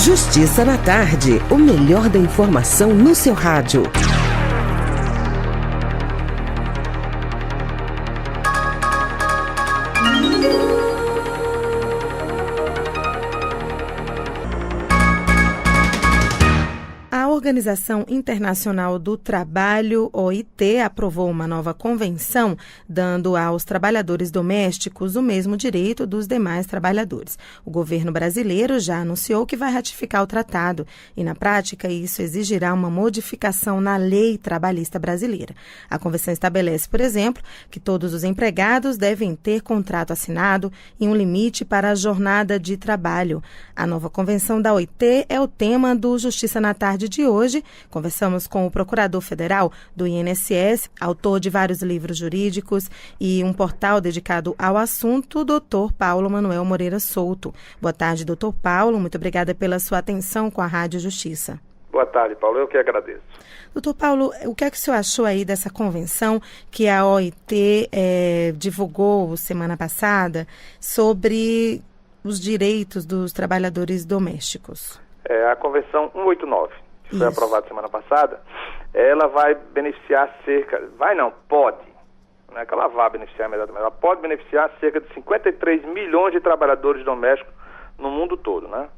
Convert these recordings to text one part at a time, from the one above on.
Justiça na Tarde, o melhor da informação no seu rádio. A Organização Internacional do Trabalho, OIT, aprovou uma nova convenção, dando aos trabalhadores domésticos o mesmo direito dos demais trabalhadores. O governo brasileiro já anunciou que vai ratificar o tratado e, na prática, isso exigirá uma modificação na lei trabalhista brasileira. A convenção estabelece, por exemplo, que todos os empregados devem ter contrato assinado e um limite para a jornada de trabalho. A nova convenção da OIT é o tema do Justiça na Tarde de hoje. Conversamos com o Procurador Federal do INSS, autor de vários livros jurídicos e um portal dedicado ao assunto, Dr. Paulo Manuel Moreira Souto. Boa tarde, Dr. Paulo. Muito obrigada pela sua atenção com a Rádio Justiça. Boa tarde, Paulo. Eu que agradeço. Doutor Paulo, o que é que o senhor achou aí dessa convenção que a OIT divulgou semana passada sobre os direitos dos trabalhadores domésticos? A Convenção 189, que foi aprovada semana passada, ela vai beneficiar pode, não é que ela vai beneficiar imediatamente, ela pode beneficiar cerca de 53 milhões de trabalhadores domésticos no mundo todo, né?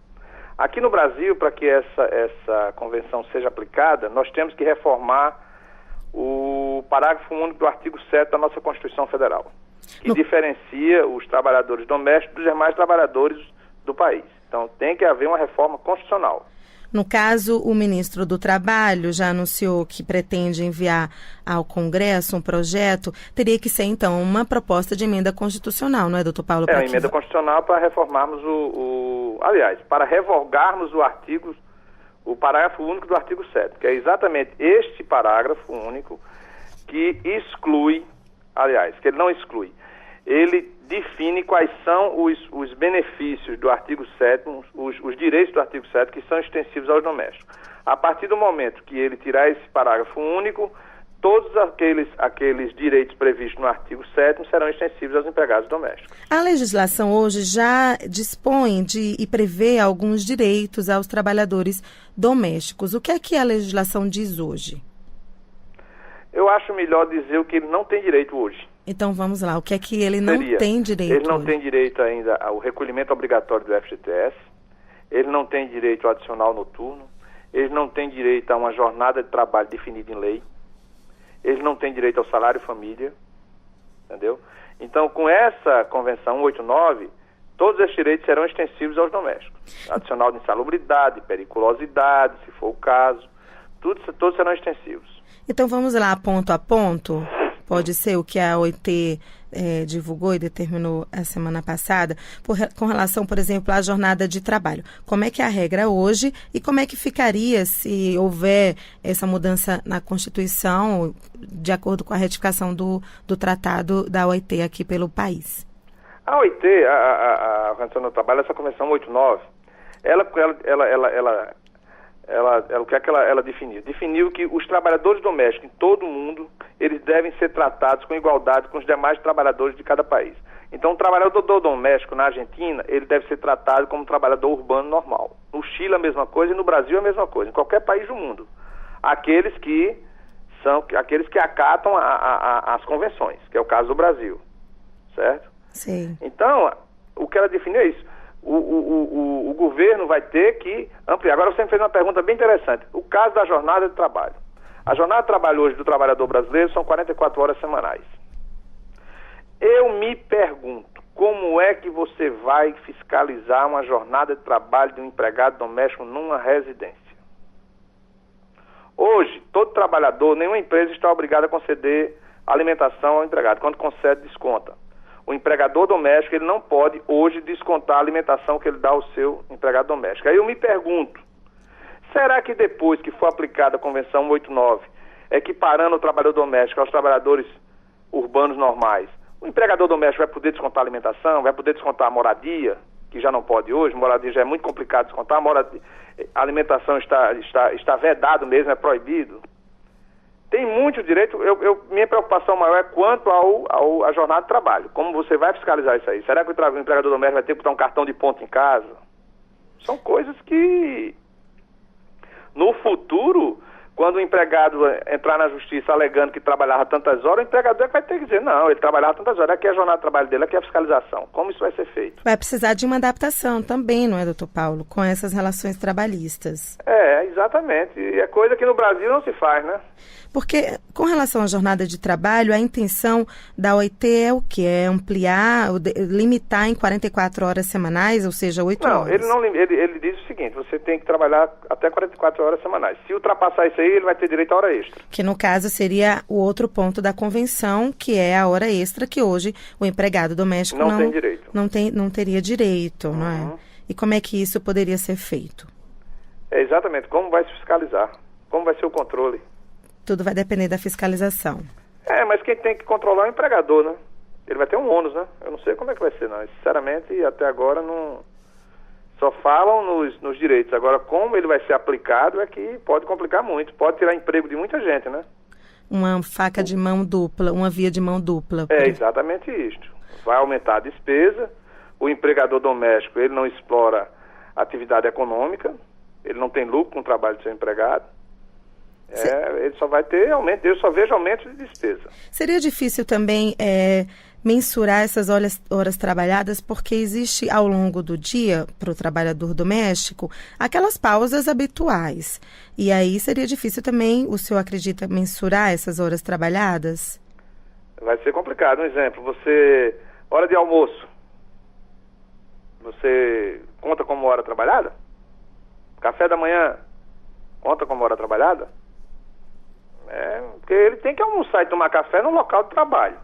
Aqui no Brasil, para que essa convenção seja aplicada, nós temos que reformar o parágrafo único do artigo 7 da nossa Constituição Federal, que diferencia os trabalhadores domésticos dos demais trabalhadores do país. Então, tem que haver uma reforma constitucional. No caso, o ministro do Trabalho já anunciou que pretende enviar ao Congresso um projeto. Teria que ser, então, uma proposta de emenda constitucional, não é, doutor Paulo? Uma emenda constitucional para reformarmos para revogarmos o parágrafo único do artigo 7, que é exatamente este parágrafo único que exclui, que ele não exclui, ele define quais são os benefícios do artigo 7º, os direitos do artigo 7º que são extensivos aos domésticos. A partir do momento que ele tirar esse parágrafo único, todos aqueles direitos previstos no artigo 7º serão extensivos aos empregados domésticos. A legislação hoje já dispõe e prevê alguns direitos aos trabalhadores domésticos. O que é que a legislação diz hoje? Eu acho melhor dizer o que ele não tem direito hoje. Então vamos lá, o que é que ele não tem direito? Ele não tem direito ainda ao recolhimento obrigatório do FGTS, ele não tem direito ao adicional noturno, ele não tem direito a uma jornada de trabalho definida em lei, ele não tem direito ao salário família, entendeu? Então, com essa Convenção 189, todos esses direitos serão extensivos aos domésticos. Adicional de insalubridade, periculosidade, se for o caso, todos serão extensivos. Então vamos lá, ponto a ponto. Pode ser o que a OIT divulgou e determinou a semana passada, com relação, por exemplo, à jornada de trabalho. Como é que é a regra hoje e como é que ficaria se houver essa mudança na Constituição, de acordo com a retificação do tratado da OIT aqui pelo país? A OIT, a Organização do Trabalho, essa Convenção 189, o que é que ela definiu? Definiu que os trabalhadores domésticos em todo o mundo, eles devem ser tratados com igualdade com os demais trabalhadores de cada país. Então, o trabalhador doméstico na Argentina, ele deve ser tratado como um trabalhador urbano normal. No Chile a mesma coisa e no Brasil a mesma coisa, em qualquer país do mundo. Aqueles que acatam as convenções, que é o caso do Brasil, certo? Sim. Então, o que ela definiu é isso. O governo vai ter que ampliar. Agora você me fez uma pergunta bem interessante. O caso da jornada de trabalho. A jornada de trabalho hoje do trabalhador brasileiro são 44 horas semanais. Eu me pergunto, como é que você vai fiscalizar uma jornada de trabalho de um empregado doméstico numa residência? Hoje, todo trabalhador, nenhuma empresa está obrigada a conceder alimentação ao empregado. Quando concede, desconta. O empregador doméstico, ele não pode hoje descontar a alimentação que ele dá ao seu empregado doméstico. Aí eu me pergunto, será que depois que for aplicada a Convenção 189, equiparando o trabalhador doméstico aos trabalhadores urbanos normais, o empregador doméstico vai poder descontar a alimentação, vai poder descontar a moradia, que já não pode hoje, moradia já é muito complicado descontar, a alimentação está vedado mesmo, é proibido. Tem muito direito. Minha preocupação maior é quanto à jornada de trabalho. Como você vai fiscalizar isso aí? Será que o empregador doméstico vai ter que botar um cartão de ponto em casa? São coisas que, no futuro, quando o empregado entrar na justiça alegando que trabalhava tantas horas, o empregador vai ter que dizer, não, ele trabalhava tantas horas, aqui é a jornada de trabalho dele, aqui é a fiscalização. Como isso vai ser feito? Vai precisar de uma adaptação também, não é, doutor Paulo, com essas relações trabalhistas. Exatamente. E é coisa que no Brasil não se faz, né? Porque, com relação à jornada de trabalho, a intenção da OIT é o quê? É ampliar, limitar em 44 horas semanais, ou seja, 8 horas? Não, ele diz o seguinte, você tem que trabalhar até 44 horas semanais. Se ultrapassar isso aí, ele vai ter direito à hora extra. Que, no caso, seria o outro ponto da convenção, que é a hora extra, que hoje o empregado doméstico não tem direito. Não teria direito, não é? E como é que isso poderia ser feito? Exatamente, como vai se fiscalizar? Como vai ser o controle? Tudo vai depender da fiscalização. Mas quem tem que controlar é o empregador, né? Ele vai ter um ônus, né? Eu não sei como é que vai ser, não. Sinceramente, até agora não... Só falam nos direitos. Agora, como ele vai ser aplicado é que pode complicar muito. Pode tirar emprego de muita gente, né? Uma faca de mão dupla, uma via de mão dupla. Exatamente isto. Vai aumentar a despesa. O empregador doméstico, ele não explora atividade econômica. Ele não tem lucro com o trabalho do seu empregado. Ele só vai ter aumento, eu só vejo aumento de despesa. Seria difícil também mensurar essas horas trabalhadas, porque existe ao longo do dia, para o trabalhador doméstico, aquelas pausas habituais. E aí seria difícil também, o senhor acredita, mensurar essas horas trabalhadas? Vai ser complicado. Um exemplo, hora de almoço, você conta como hora trabalhada? Café da manhã, conta como hora trabalhada? Porque ele tem que almoçar e tomar café no local de trabalho.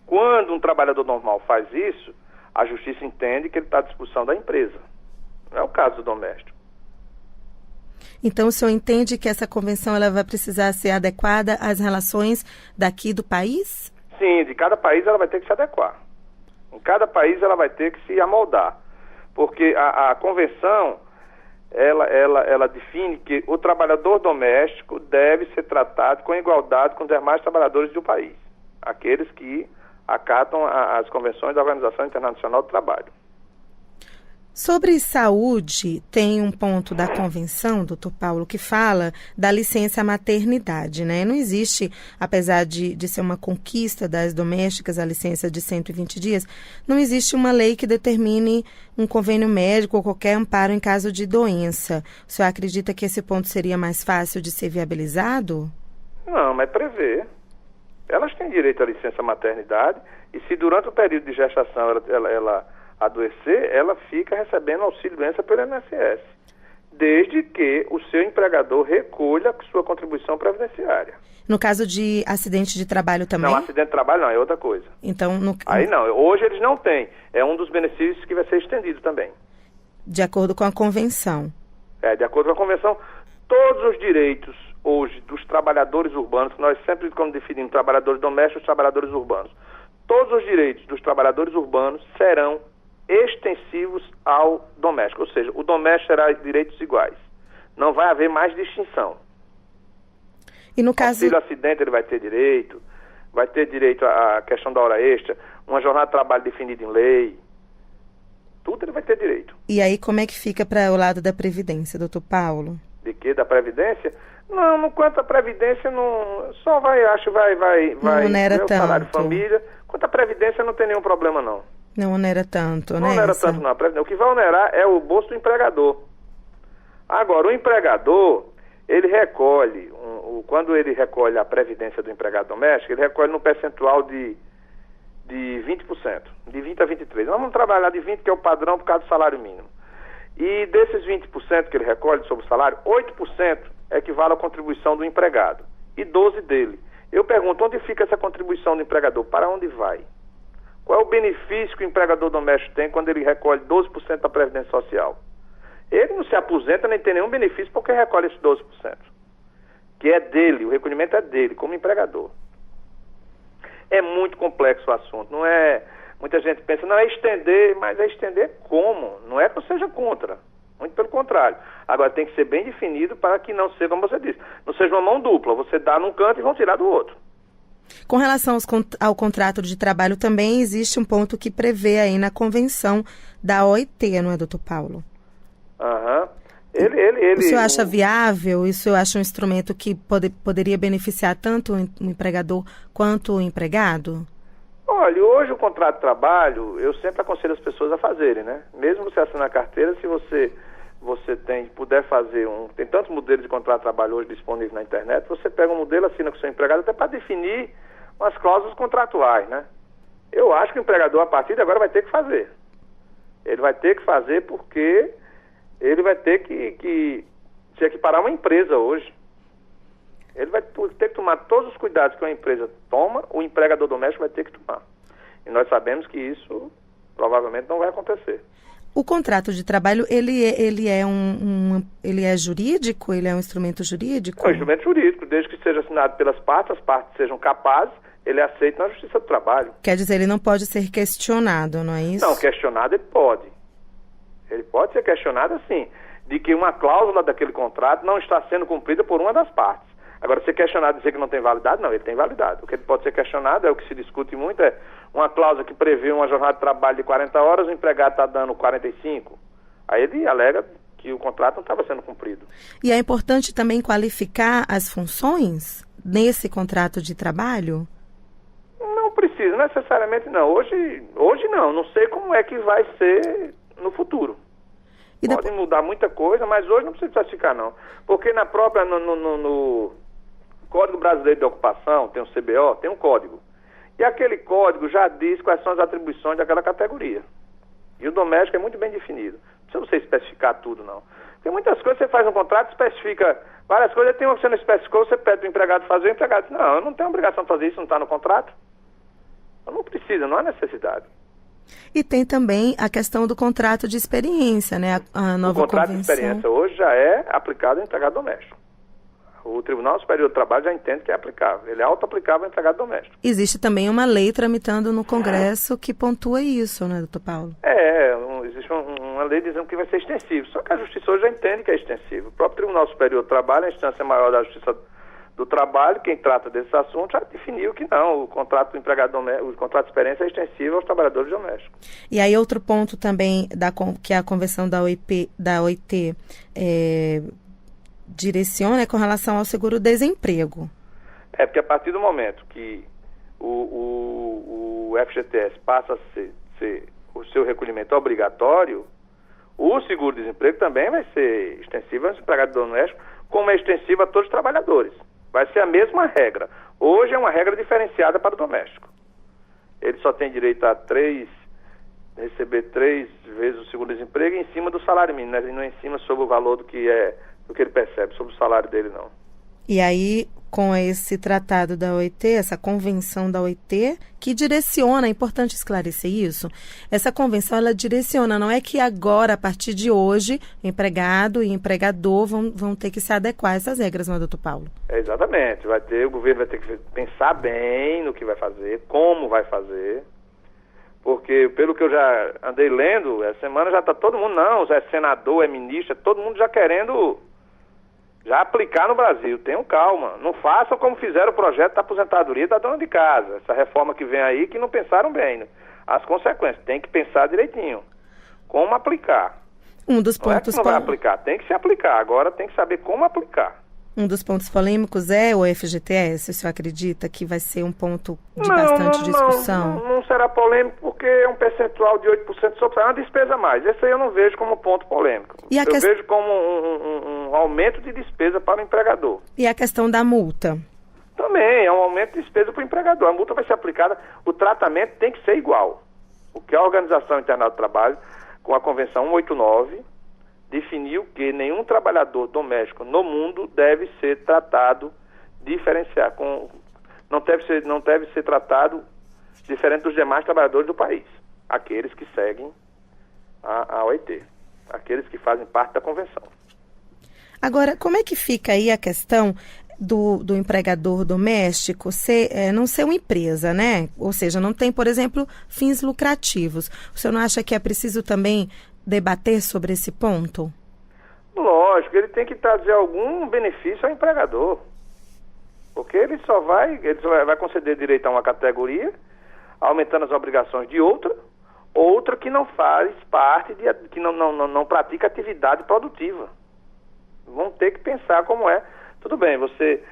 Quando um trabalhador normal faz isso, a justiça entende que ele está à disposição da empresa. Não é o caso do doméstico. Então, o senhor entende que essa convenção ela vai precisar ser adequada às relações daqui do país? Sim, de cada país ela vai ter que se adequar. Em cada país ela vai ter que se amoldar. Porque a convenção... Ela define que o trabalhador doméstico deve ser tratado com igualdade com os demais trabalhadores do país, aqueles que acatam as convenções da Organização Internacional do Trabalho. Sobre saúde, tem um ponto da convenção, doutor Paulo, que fala da licença maternidade, né? Não existe, apesar de ser uma conquista das domésticas, a licença de 120 dias, não existe uma lei que determine um convênio médico ou qualquer amparo em caso de doença. O senhor acredita que esse ponto seria mais fácil de ser viabilizado? Não, mas prevê. Elas têm direito à licença maternidade e se durante o período de gestação ela adoecer, ela fica recebendo auxílio-doença pelo INSS, desde que o seu empregador recolha sua contribuição previdenciária. No caso de acidente de trabalho também? Não, acidente de trabalho não, é outra coisa. Então, Aí não, hoje eles não têm. É um dos benefícios que vai ser estendido também. De acordo com a convenção? De acordo com a convenção, todos os direitos hoje dos trabalhadores urbanos, que nós sempre como definimos trabalhadores domésticos e trabalhadores urbanos, todos os direitos dos trabalhadores urbanos serão extensivos ao doméstico, ou seja, o doméstico terá direitos iguais. Não vai haver mais distinção. E no caso... Auxílio acidente ele vai ter direito à questão da hora extra, uma jornada de trabalho definida em lei, tudo ele vai ter direito. E aí como é que fica para o lado da Previdência, doutor Paulo? De que? Da Previdência? Não quanto à Previdência, não, só vai não onera tanto. Salário família. Quanto à Previdência não tem nenhum problema não. Não onera tanto, né? Não onera tanto não. O que vai onerar é o bolso do empregador. Agora, o empregador, ele recolhe, quando ele recolhe a previdência do empregado doméstico, ele recolhe no percentual de 20%, de 20% a 23%. Nós vamos trabalhar de 20%, que é o padrão por causa do salário mínimo. E desses 20% que ele recolhe sobre o salário, 8% equivale à contribuição do empregado e 12% dele. Eu pergunto, onde fica essa contribuição do empregador? Para onde vai? Qual é o benefício que o empregador doméstico tem quando ele recolhe 12% da Previdência Social? Ele não se aposenta nem tem nenhum benefício porque recolhe esses 12%, que é dele, o recolhimento é dele, como empregador. É muito complexo o assunto, não é... Muita gente pensa, não, é estender, mas é estender como? Não é que eu seja contra, muito pelo contrário. Agora tem que ser bem definido para que não seja, como você disse, não seja uma mão dupla, você dá num canto e vão tirar do outro. Com relação ao contrato de trabalho, também existe um ponto que prevê aí na convenção da OIT, não é, doutor Paulo? Aham. O senhor acha viável? Isso eu acho um instrumento que poderia beneficiar tanto o empregador quanto o empregado? Olha, hoje o contrato de trabalho, eu sempre aconselho as pessoas a fazerem, né? Mesmo você assinar a carteira, se você puder fazer tem tantos modelos de contrato de trabalho hoje disponíveis na internet, você pega um modelo, assina com o seu empregado, até para definir umas cláusulas contratuais, né? Eu acho que o empregador, a partir de agora, vai ter que fazer. Ele vai ter que fazer porque ele vai ter que se equiparar a uma empresa hoje. Ele vai ter que tomar todos os cuidados que uma empresa toma, o empregador doméstico vai ter que tomar. E nós sabemos que isso provavelmente não vai acontecer. O contrato de trabalho, ele é jurídico? Ele é um instrumento jurídico? É um instrumento jurídico, desde que seja assinado pelas partes, as partes sejam capazes, ele é aceito na Justiça do Trabalho. Quer dizer, ele não pode ser questionado, não é isso? Não, questionado ele pode. Ele pode ser questionado, assim, de que uma cláusula daquele contrato não está sendo cumprida por uma das partes. Agora, ser questionado e dizer que não tem validade, não, ele tem validade. O que ele pode ser questionado, é o que se discute muito, é uma cláusula que prevê uma jornada de trabalho de 40 horas, o empregado está dando 45. Aí ele alega que o contrato não estava sendo cumprido. E é importante também qualificar as funções nesse contrato de trabalho? Não precisa, necessariamente não. Hoje não sei como é que vai ser no futuro. Pode mudar muita coisa, mas hoje não precisa especificar, não. Porque na própria, no Código Brasileiro de Ocupação, tem o CBO, tem um código. E aquele código já diz quais são as atribuições daquela categoria. E o doméstico é muito bem definido. Não precisa você especificar tudo, não. Porque muitas coisas você faz um contrato, especifica várias coisas, tem uma que você não especificou, você pede para o empregado fazer, o empregado diz, não, eu não tenho obrigação de fazer isso, não está no contrato. Então não precisa, não há necessidade. E tem também a questão do contrato de experiência, né? A nova o contrato convenção... de experiência hoje já é aplicado ao empregado doméstico. O Tribunal Superior do Trabalho já entende que é aplicável. Ele é auto-aplicável ao empregado doméstico. Existe também uma lei tramitando no Congresso que pontua isso, né, doutor Paulo? Existe uma lei dizendo que vai ser extensivo. Só que a Justiça hoje já entende que é extensivo. O próprio Tribunal Superior do Trabalho, a instância maior da Justiça do Trabalho, quem trata desses assuntos, já definiu que não, o contrato do empregado doméstico, o contrato de experiência é extensivo aos trabalhadores domésticos. E aí outro ponto também, que a convenção da OIT direciona é com relação ao seguro-desemprego. Porque a partir do momento que o FGTS passa a ser o seu recolhimento obrigatório, o seguro-desemprego também vai ser extensivo aos empregados domésticos, como é extensivo a todos os trabalhadores. Vai ser a mesma regra. Hoje é uma regra diferenciada para o doméstico. Ele só tem direito a receber 3 vezes o seguro-desemprego em cima do salário mínimo, né? E não em cima sobre o valor do que ele percebe, sobre o salário dele, não. E aí, com esse tratado da OIT, essa convenção da OIT, que direciona, é importante esclarecer isso, essa convenção, ela direciona, não é que agora, a partir de hoje, empregado e empregador vão ter que se adequar a essas regras, não é, doutor Paulo? Exatamente, o governo vai ter que pensar bem no que vai fazer, como vai fazer, porque pelo que eu já andei lendo, essa semana já está todo mundo, é senador, é ministro, todo mundo já querendo... já aplicar no Brasil. Tenham calma. Não façam como fizeram o projeto da aposentadoria da dona de casa. Essa reforma que vem aí que não pensaram bem, né? As consequências. Tem que pensar direitinho. Como aplicar. Um dos pontos... Não vai aplicar. Tem que se aplicar. Agora tem que saber como aplicar. Um dos pontos polêmicos é o FGTS. O senhor acredita que vai ser um ponto de bastante discussão? Não será polêmico porque é um percentual de 8% sobre uma despesa a mais. Esse aí eu não vejo como ponto polêmico. Eu vejo como um aumento de despesa para o empregador. E a questão da multa? Também é um aumento de despesa para o empregador. A multa vai ser aplicada, o tratamento tem que ser igual. O que a Organização Internacional do Trabalho, com a Convenção 189, definiu que nenhum trabalhador doméstico no mundo deve ser tratado não deve ser tratado diferente dos demais trabalhadores do país, aqueles que seguem a OIT, aqueles que fazem parte da convenção. Agora, como é que fica aí a questão do empregador doméstico não ser uma empresa, né? Ou seja, não tem, por exemplo, fins lucrativos. O senhor não acha que é preciso também debater sobre esse ponto? Lógico, ele tem que trazer algum benefício ao empregador. Porque ele só vai conceder direito a uma categoria, aumentando as obrigações de outra que não faz parte, que não pratica atividade produtiva. Vão ter que pensar como é. Tudo bem, você,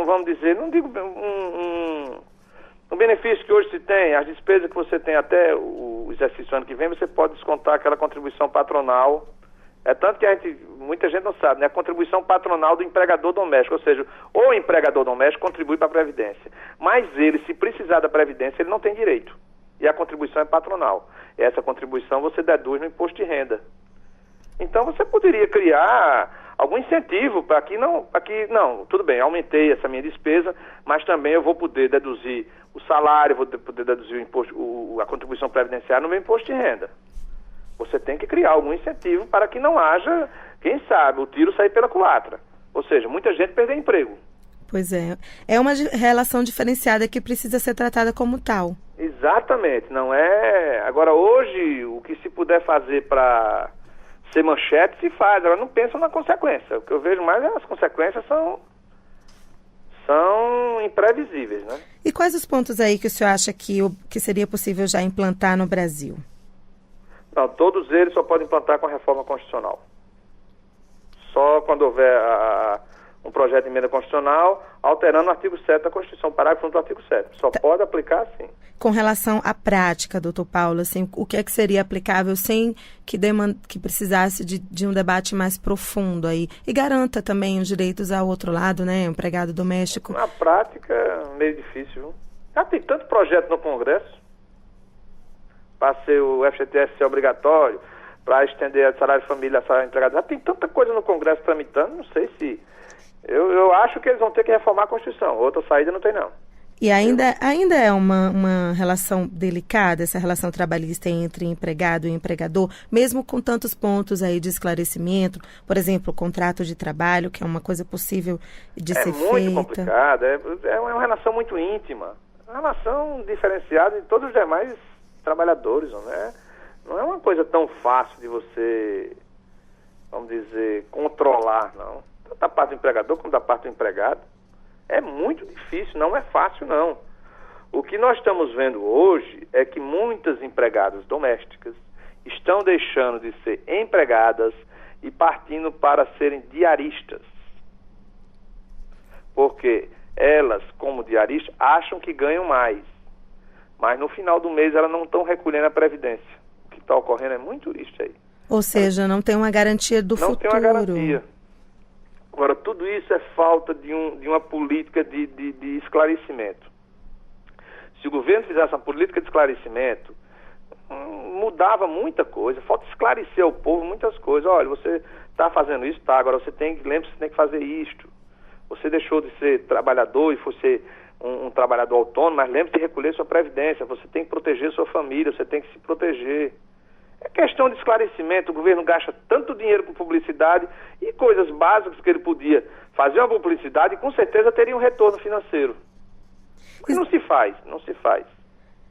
vamos dizer, não digo um benefício que hoje se tem, as despesas que você tem até o exercício ano que vem, você pode descontar aquela contribuição patronal. É tanto que muita gente não sabe, né? A contribuição patronal do empregador doméstico, ou seja, o empregador doméstico contribui para a Previdência. Mas ele, se precisar da Previdência, ele não tem direito. E a contribuição é patronal. Essa contribuição você deduz no imposto de renda. Então você poderia criar algum incentivo para que não, tudo bem, aumentei essa minha despesa, mas também eu vou poder deduzir o salário, vou poder deduzir o imposto, a contribuição previdenciária no meu imposto de renda. Você tem que criar algum incentivo para que não haja, quem sabe, o tiro sair pela culatra. Ou seja, muita gente perder emprego. Pois é. É uma relação diferenciada que precisa ser tratada como tal. Exatamente. Não é... Agora, hoje, o que se puder fazer para ser manchete, se faz. Agora, não pensa na consequência. O que eu vejo mais é as consequências são imprevisíveis, né? E quais os pontos aí que o senhor acha que seria possível já implantar no Brasil? Não, todos eles só podem implantar com a reforma constitucional. Só quando houver um projeto de emenda constitucional alterando o artigo 7 da Constituição, parágrafo 1 do artigo 7. Só pode aplicar assim. Com relação à prática, doutor Paulo, assim, o que é que seria aplicável sem que precisasse de um debate mais profundo aí? E garanta também os direitos ao outro lado, né, empregado doméstico? Na prática, é meio difícil, viu? Já tem tanto projeto no Congresso para ser o FGTS ser obrigatório, para estender o salário de família, salário de empregado. Já tem tanta coisa no Congresso tramitando, não sei se... Eu acho que eles vão ter que reformar a Constituição. Outra saída não tem, não. E ainda é uma relação delicada, essa relação trabalhista entre empregado e empregador, mesmo com tantos pontos aí de esclarecimento, por exemplo, o contrato de trabalho, que é uma coisa possível de ser feita. É muito complicado, é uma relação muito íntima, uma relação diferenciada de todos os demais trabalhadores, não é? Não é uma coisa tão fácil de você, vamos dizer, controlar, não. Tanto da parte do empregador como da parte do empregado. É muito difícil, não é fácil, não. O que nós estamos vendo hoje é que muitas empregadas domésticas estão deixando de ser empregadas e partindo para serem diaristas. Porque elas, como diaristas, acham que ganham mais. Mas no final do mês elas não estão recolhendo a Previdência. O que está ocorrendo é muito isso aí. Ou seja, não tem uma garantia do futuro. Não tem uma garantia. Agora, tudo isso é falta de uma política de esclarecimento. Se o governo fizesse uma política de esclarecimento, mudava muita coisa. Falta esclarecer ao povo muitas coisas. Olha, você está fazendo isso, tá? Agora lembre-se que você tem que fazer isto. Você deixou de ser trabalhador e foi ser um trabalhador autônomo, mas lembre-se de recolher sua previdência. Você tem que proteger sua família, você tem que se proteger. É questão de esclarecimento. O governo gasta tanto dinheiro com publicidade e coisas básicas que ele podia fazer uma publicidade e com certeza teria um retorno financeiro. Mas não se faz.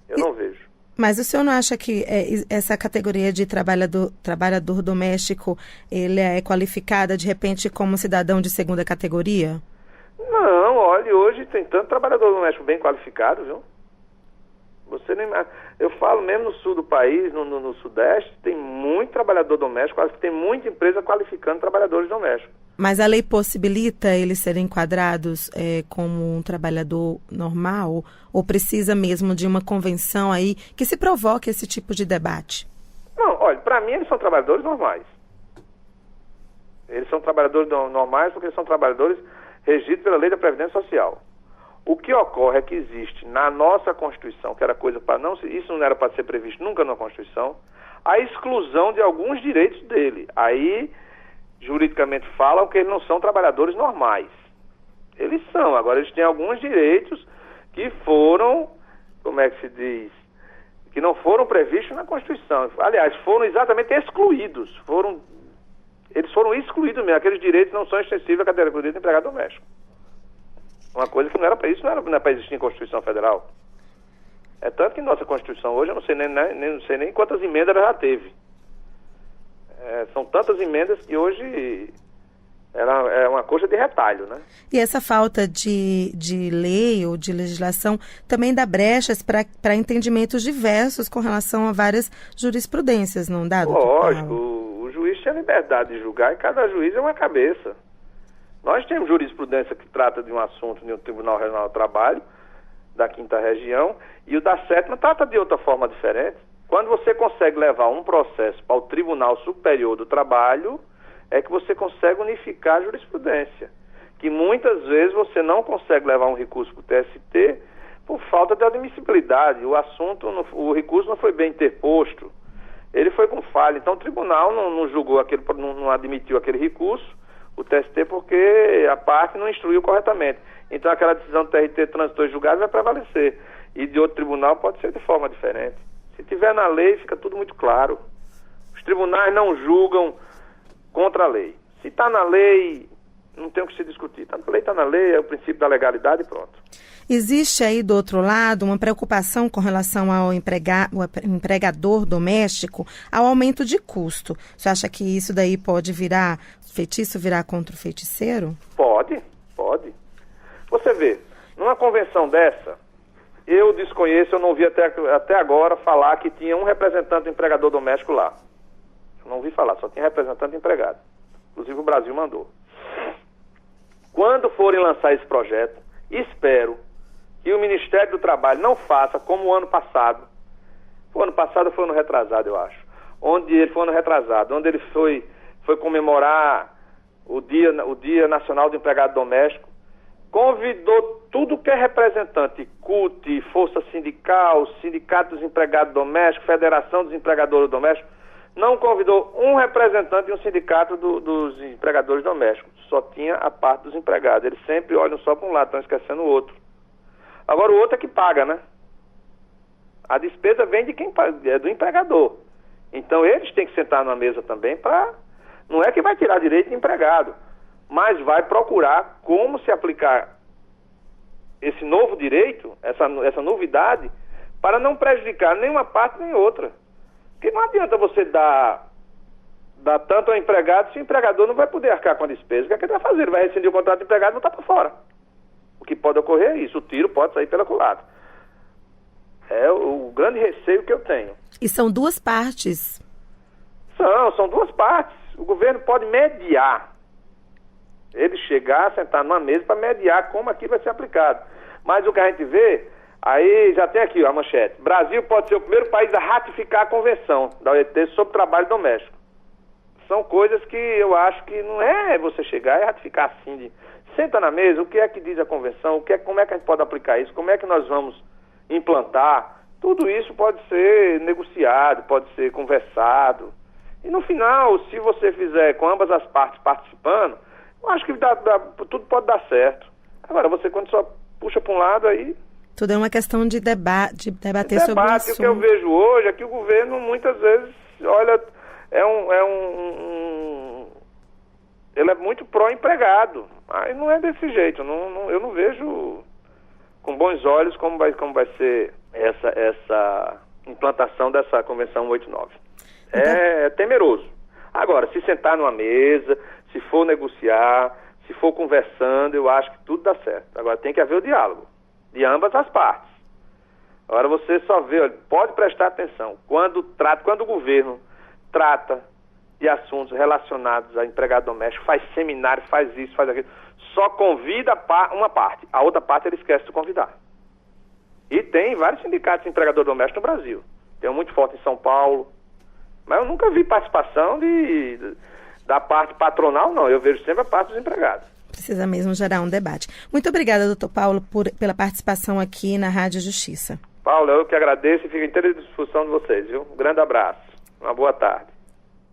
Eu não vejo. Mas o senhor não acha que essa categoria de trabalhador doméstico, ele é qualificada de repente como cidadão de segunda categoria? Não, olha, hoje tem tanto trabalhador doméstico bem qualificado, viu? Eu falo mesmo no sul do país, no sudeste, tem muito trabalhador doméstico, tem muita empresa qualificando trabalhadores domésticos. Mas a lei possibilita eles serem enquadrados como um trabalhador normal? Ou precisa mesmo de uma convenção aí que se provoque esse tipo de debate? Não, olha, para mim eles são trabalhadores normais. Eles são trabalhadores normais porque eles são trabalhadores regidos pela Lei da Previdência Social. O que ocorre é que existe na nossa Constituição, que era coisa para isso não era para ser previsto nunca na Constituição, a exclusão de alguns direitos dele. Aí, juridicamente falam que eles não são trabalhadores normais. Eles são, agora eles têm alguns direitos que foram, como é que se diz, que não foram previstos na Constituição. Aliás, foram exatamente excluídos. Eles foram excluídos mesmo. Aqueles direitos não são extensíveis à categoria de empregado doméstico. Uma coisa que não era para isso, não era para existir em Constituição Federal. É tanto que nossa Constituição hoje, eu não sei nem quantas emendas ela já teve. São tantas emendas que hoje É uma coisa de retalho, né? E essa falta de lei ou de legislação também dá brechas para entendimentos diversos com relação a várias jurisprudências, não dá, doutor Paulo? Lógico, o juiz tem a liberdade de julgar e cada juiz é uma cabeça. Nós temos jurisprudência que trata de um assunto no Tribunal Regional do Trabalho, da 5ª Região, e o da 7ª trata de outra forma diferente. Quando você consegue levar um processo para o Tribunal Superior do Trabalho, é que você consegue unificar a jurisprudência. Que muitas vezes você não consegue levar um recurso para o TST por falta de admissibilidade. O recurso não foi bem interposto, ele foi com falha. Então o tribunal não julgou não admitiu aquele recurso, o TST, porque a parte não instruiu corretamente. Então aquela decisão do TRT transitor e julgado vai prevalecer. E de outro tribunal pode ser de forma diferente. Se tiver na lei, fica tudo muito claro. Os tribunais não julgam contra a lei. Se está na lei, não tem o que se discutir. Está na lei, é o princípio da legalidade e pronto. Existe aí, do outro lado, uma preocupação com relação ao empregador doméstico, ao aumento de custo. Você acha que isso daí pode virar feitiço, virar contra o feiticeiro? Pode. Você vê, numa convenção dessa, eu desconheço, eu não ouvi até agora falar que tinha um representante do empregador doméstico lá. Eu não ouvi falar, só tinha representante do empregado. Inclusive o Brasil mandou. Quando forem lançar esse projeto, espero que o Ministério do Trabalho não faça como o ano passado. O ano passado foi ano retrasado, eu acho. Onde ele foi comemorar o Dia Nacional do Empregado Doméstico, convidou tudo que é representante, CUT, Força Sindical, Sindicato dos Empregados Domésticos, Federação dos Empregadores Domésticos, não convidou um representante de um sindicato dos empregadores domésticos, só tinha a parte dos empregados. Eles sempre olham só para um lado, estão esquecendo o outro. Agora o outro é que paga, né? A despesa vem de quem paga, é do empregador. Então eles têm que sentar numa mesa também para... Não é que vai tirar direito de empregado, mas vai procurar como se aplicar esse novo direito, essa novidade, para não prejudicar nem uma parte nem outra. Porque não adianta você dar tanto ao empregado se o empregador não vai poder arcar com a despesa. O que é que ele vai fazer? Ele vai rescindir o contrato do empregado e botar para fora. O que pode ocorrer é isso, o tiro pode sair pela culatra. É o grande receio que eu tenho. E são duas partes? São duas partes. O governo pode mediar. Ele chegar, sentar numa mesa para mediar como aqui vai ser aplicado. Mas o que a gente vê, aí já tem aqui a manchete. Brasil pode ser o primeiro país a ratificar a convenção da OIT sobre trabalho doméstico. São coisas que eu acho que não é você chegar e ratificar assim. Senta na mesa, o que é que diz a convenção, como é que a gente pode aplicar isso, como é que nós vamos implantar. Tudo isso pode ser negociado, pode ser conversado. E no final, se você fizer com ambas as partes participando, eu acho que tudo pode dar certo. Agora, você quando só puxa para um lado, aí... Tudo é uma questão de debater sobre o assunto. O que eu vejo hoje é que o governo, muitas vezes, olha, ele é muito pró-empregado. Mas não é desse jeito. Eu não vejo com bons olhos como vai ser essa implantação dessa Convenção 189. Então... É temeroso. Agora, se sentar numa mesa, se for negociar, se for conversando, eu acho que tudo dá certo. Agora tem que haver o diálogo de ambas as partes. Agora você só vê, olha, pode prestar atenção, quando o governo trata de assuntos relacionados a empregado doméstico, faz seminário, faz isso, faz aquilo, só convida uma parte, a outra parte ele esquece de convidar. E tem vários sindicatos de empregador doméstico no Brasil. Tem um muito forte em São Paulo, mas eu nunca vi participação da parte patronal, não. Eu vejo sempre a parte dos empregados. Precisa mesmo gerar um debate. Muito obrigada, doutor Paulo, pela participação aqui na Rádio Justiça. Paulo, eu que agradeço e fico inteira disposição de vocês, viu? Um grande abraço. Uma boa tarde.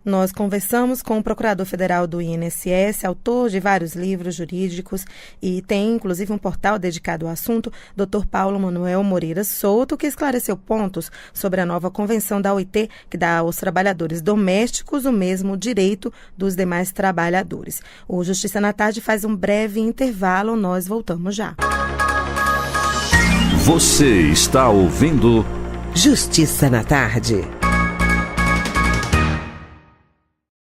Nós conversamos com o Procurador Federal do INSS, autor de vários livros jurídicos e tem inclusive um portal dedicado ao assunto, Dr. Paulo Manuel Moreira Souto, que esclareceu pontos sobre a nova convenção da OIT que dá aos trabalhadores domésticos o mesmo direito dos demais trabalhadores. O Justiça na Tarde faz um breve intervalo, nós voltamos já. Você está ouvindo Justiça na Tarde.